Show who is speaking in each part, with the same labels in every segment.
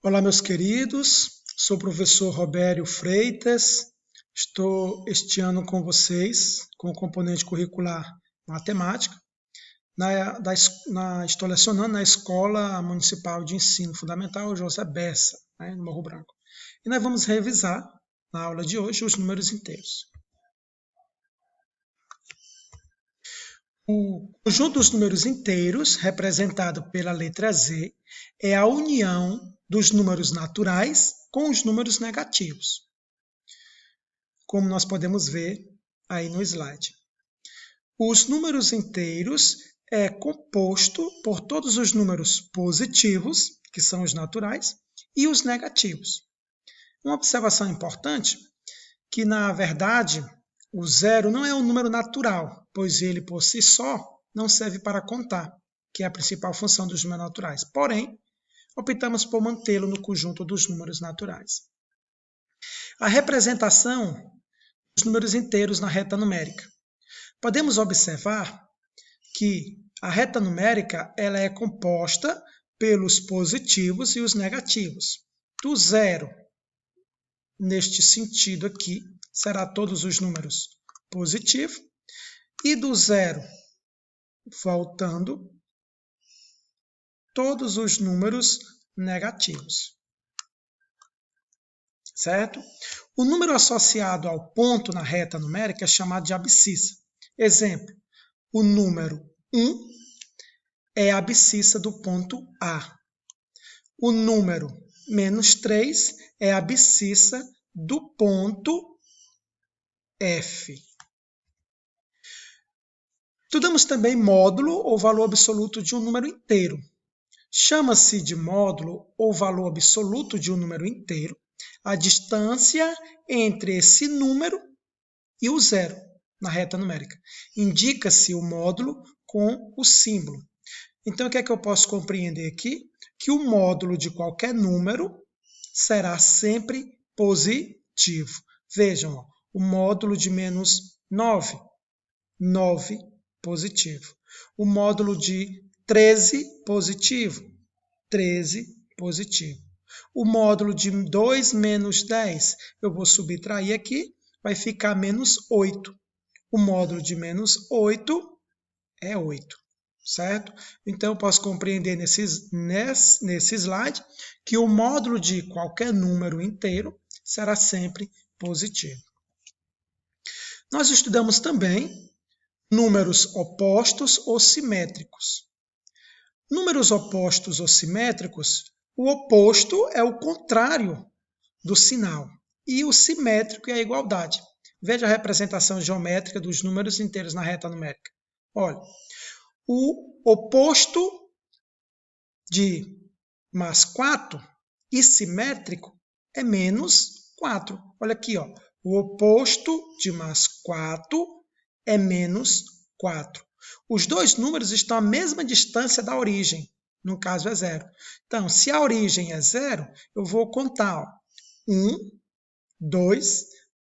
Speaker 1: Olá, meus queridos, sou o professor Robério Freitas, estou este ano com vocês, com o componente curricular Matemática, estou lecionando na Escola Municipal de Ensino Fundamental José Bessa, no Morro Branco. E nós vamos revisar, na aula de hoje, os números inteiros. O conjunto dos números inteiros, representado pela letra Z, é a união dos números naturais com os números negativos, como nós podemos ver aí no slide. Os números inteiros é composto por todos os números positivos, que são os naturais, e os negativos. Uma observação importante, que na verdade o zero não é um número natural, pois ele por si só não serve para contar, que é a principal função dos números naturais. Porém, optamos por mantê-lo no conjunto dos números naturais. A representação dos números inteiros na reta numérica. Podemos observar que a reta numérica ela é composta pelos positivos e os negativos. Do zero, neste sentido aqui, será todos os números positivos, e do zero, voltando, todos os números negativos. Certo? O número associado ao ponto na reta numérica é chamado de abscissa. Exemplo, o número 1 é a abscissa do ponto A. O número -3 é a abscissa do ponto F. Estudamos também módulo ou valor absoluto de um número inteiro. Chama-se de módulo ou valor absoluto de um número inteiro a distância entre esse número e o zero na reta numérica. Indica-se o módulo com o símbolo. Então, o que é que eu posso compreender aqui? Que o módulo de qualquer número será sempre positivo. Vejam, o módulo de -9, 9 positivo. O módulo de 13 positivo, 13 positivo. O módulo de 2 menos 10, eu vou subtrair aqui, vai ficar -8. O módulo de -8 é 8, certo? Então, eu posso compreender nesse slide que o módulo de qualquer número inteiro será sempre positivo. Nós estudamos também números opostos ou simétricos. Números opostos ou simétricos, o oposto é o contrário do sinal e o simétrico é a igualdade. Veja a representação geométrica dos números inteiros na reta numérica. Olha, o oposto de mais 4 e simétrico é -4. Olha aqui, ó, o oposto de mais 4 é -4. Os dois números estão à mesma distância da origem, no caso é 0. Então, se a origem é 0, eu vou contar 1, 2,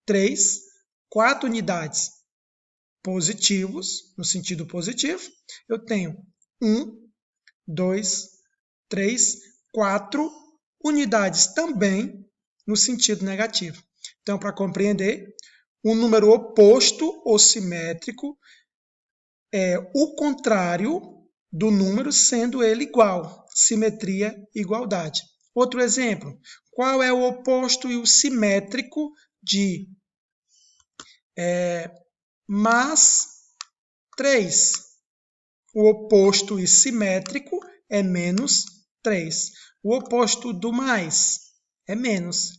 Speaker 1: 3, 4 unidades positivos, no sentido positivo. Eu tenho 1, 2, 3, 4 unidades também no sentido negativo. Então, para compreender, um número oposto ou simétrico é o contrário do número, sendo ele igual. Simetria, igualdade. Outro exemplo, qual é o oposto e o simétrico de mais 3? O oposto e simétrico é -3. O oposto do mais é menos.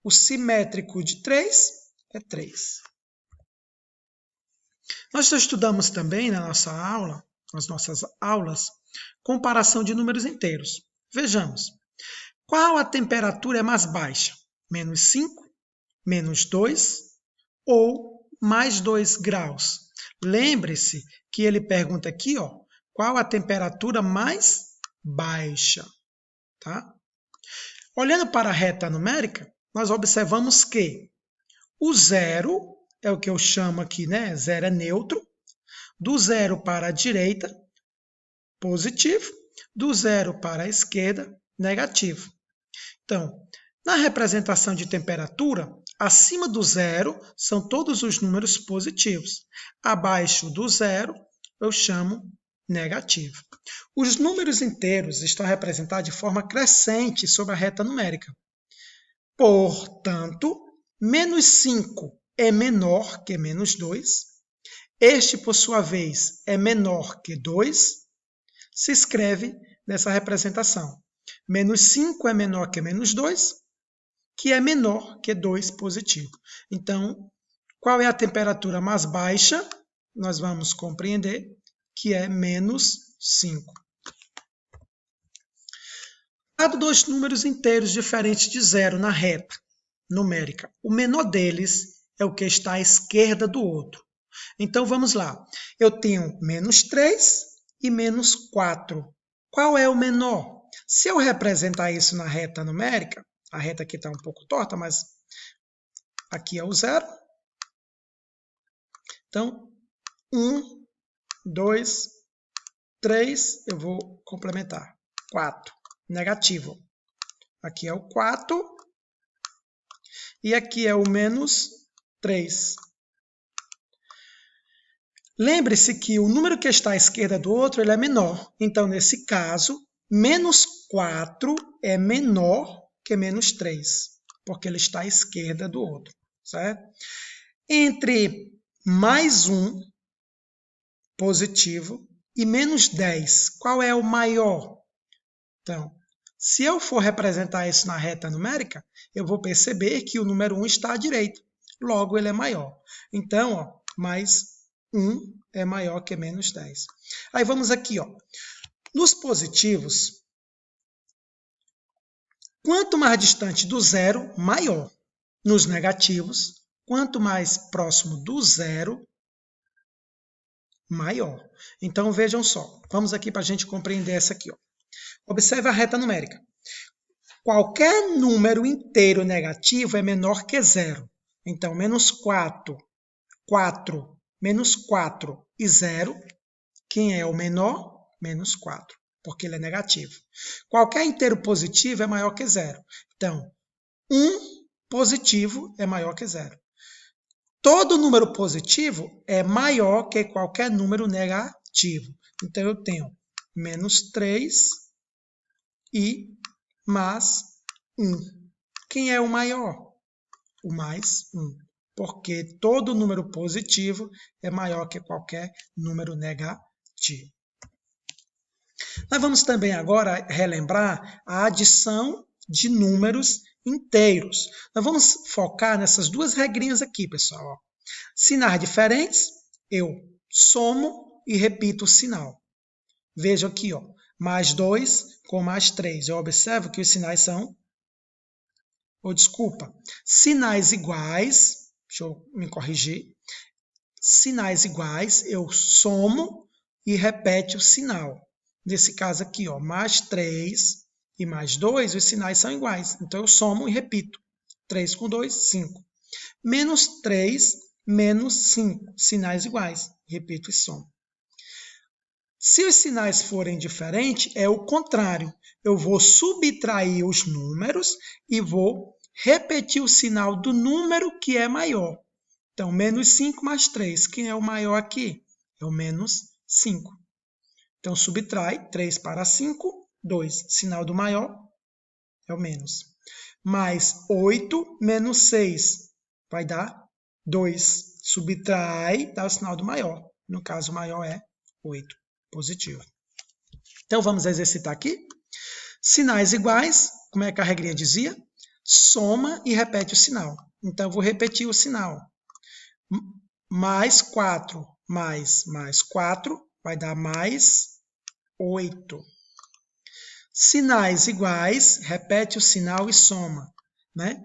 Speaker 1: O simétrico de 3 é 3. Nós estudamos também nas nossas aulas, comparação de números inteiros. Vejamos, qual a temperatura é mais baixa? -5, -2 ou +2 graus? Lembre-se que ele pergunta aqui, ó, qual a temperatura mais baixa? Tá? Olhando para a reta numérica, nós observamos que o zero é o que eu chamo aqui, né? Zero é neutro. Do zero para a direita, positivo. Do zero para a esquerda, negativo. Então, na representação de temperatura, acima do zero são todos os números positivos. Abaixo do zero, eu chamo negativo. Os números inteiros estão representados de forma crescente sobre a reta numérica. Portanto, menos 5 é menor que menos 2. Este, por sua vez, é menor que 2. Se escreve nessa representação. Menos 5 é menor que menos 2, que é menor que 2 positivo. Então, qual é a temperatura mais baixa? Nós vamos compreender que é menos 5. Dado dois números inteiros diferentes de zero na reta numérica, o menor deles é o que está à esquerda do outro. Então, vamos lá. Eu tenho menos 3 e menos 4. Qual é o menor? Se eu representar isso na reta numérica, a reta aqui está um pouco torta, mas aqui é o zero. Então, 1, 2, 3, eu vou complementar. 4, negativo. Aqui é o 4 e aqui é o menos 3. Lembre-se que o número que está à esquerda do outro ele é menor. Então, nesse caso, menos 4 é menor que menos 3, porque ele está à esquerda do outro, certo? Entre mais 1 positivo e menos 10, qual é o maior? Então, se eu for representar isso na reta numérica, eu vou perceber que o número 1 está à direita, logo ele é maior. Então, ó, mais 1 é maior que menos 10. Aí vamos aqui, ó. Nos positivos, quanto mais distante do zero, maior. Nos negativos, quanto mais próximo do zero, maior. Então, vejam só. Vamos aqui para a gente compreender essa aqui, ó. Observe a reta numérica. Qualquer número inteiro negativo é menor que zero. Então, menos 4, 4, menos 4 e 0. Quem é o menor? Menos 4, porque ele é negativo. Qualquer inteiro positivo é maior que zero. Então, 1 positivo é maior que zero. Todo número positivo é maior que qualquer número negativo. Então, eu tenho menos 3 e mais 1. Quem é o maior? O mais 1. Porque todo número positivo é maior que qualquer número negativo. Nós vamos também agora relembrar a adição de números inteiros. Nós vamos focar nessas duas regrinhas aqui, pessoal. Sinais diferentes, eu somo e repito o sinal. Veja aqui, ó, mais 2 com mais 3. Eu observo que os sinais são... sinais iguais, deixa eu me corrigir. Sinais iguais, eu somo e repete o sinal. Nesse caso aqui, ó, mais 3 e mais 2, os sinais são iguais. Então, eu somo e repito. 3 com 2, 5. Menos 3, menos 5. Sinais iguais. Repito e somo. Se os sinais forem diferentes, é o contrário. Eu vou subtrair os números e vou repetir o sinal do número que é maior. Então, menos 5 mais 3. Quem é o maior aqui? É o menos 5. Então, subtrai 3 para 5, 2. Sinal do maior é o menos. Mais 8 menos 6 vai dar 2. Subtrai, dá o sinal do maior. No caso, o maior é 8. Positivo. Então, vamos exercitar aqui. Sinais iguais, como é que a regrinha dizia? Soma e repete o sinal. Então, eu vou repetir o sinal. Mais 4 mais 4 vai dar mais 8. Sinais iguais, repete o sinal e soma, né?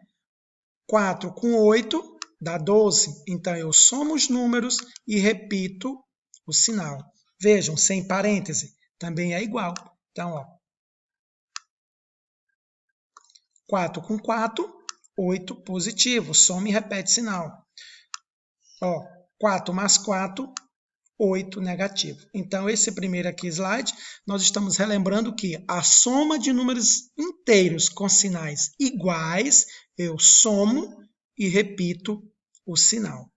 Speaker 1: 4 com 8 dá 12. Então, eu somo os números e repito o sinal. Vejam, sem parêntese, também é igual. Então, ó, 4 com 4, 8 positivo. Soma e repete sinal. Ó, 4 mais 4, 8 negativo. Então, esse primeiro aqui slide, nós estamos relembrando que a soma de números inteiros com sinais iguais, eu somo e repito o sinal.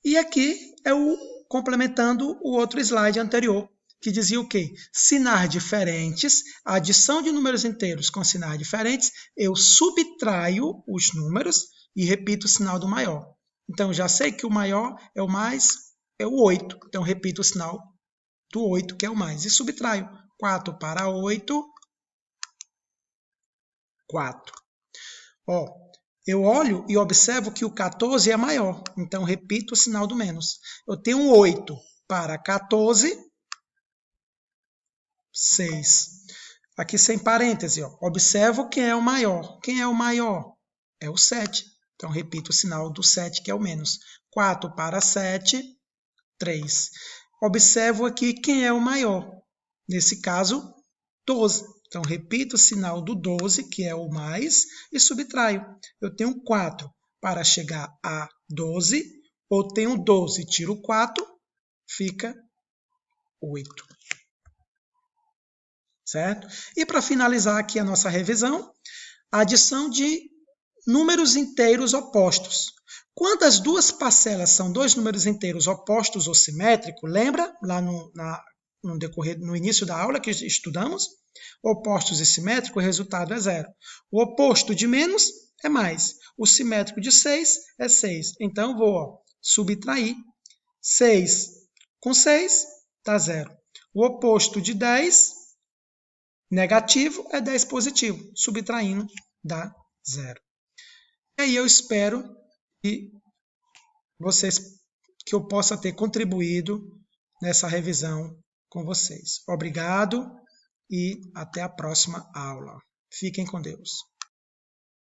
Speaker 1: E aqui é o complementando o outro slide anterior, que dizia o quê? Sinais diferentes, a adição de números inteiros com sinais diferentes, eu subtraio os números e repito o sinal do maior. Então, já sei que o maior é o mais, é o 8. Então, repito o sinal do 8, que é o mais. E subtraio. 4 para 8, 4. Ó, eu olho e observo que o 14 é maior. Então, repito o sinal do menos. Eu tenho um 8 para 14, 6. Aqui sem parêntese, ó. Observo quem é o maior. Quem é o maior? É o 7. Então, repito o sinal do 7, que é o menos. 4 para 7, 3. Observo aqui quem é o maior. Nesse caso, 12. Então, repito o sinal do 12, que é o mais, e subtraio. Eu tenho 4 para chegar a 12, ou tenho 12, tiro 4, fica 8. Certo? E para finalizar aqui a nossa revisão, a adição de números inteiros opostos. Quando as duas parcelas são dois números inteiros opostos ou simétricos, lembra lá no início da aula que estudamos? Opostos e simétricos, o resultado é 0. O oposto de menos é mais. O simétrico de 6 é 6. Então, vou subtrair 6 com 6, dá 0. O oposto de 10, negativo, é 10 positivo. Subtraindo, dá 0. E aí eu espero que eu possa ter contribuído nessa revisão com vocês. Obrigado e até a próxima aula. Fiquem com Deus.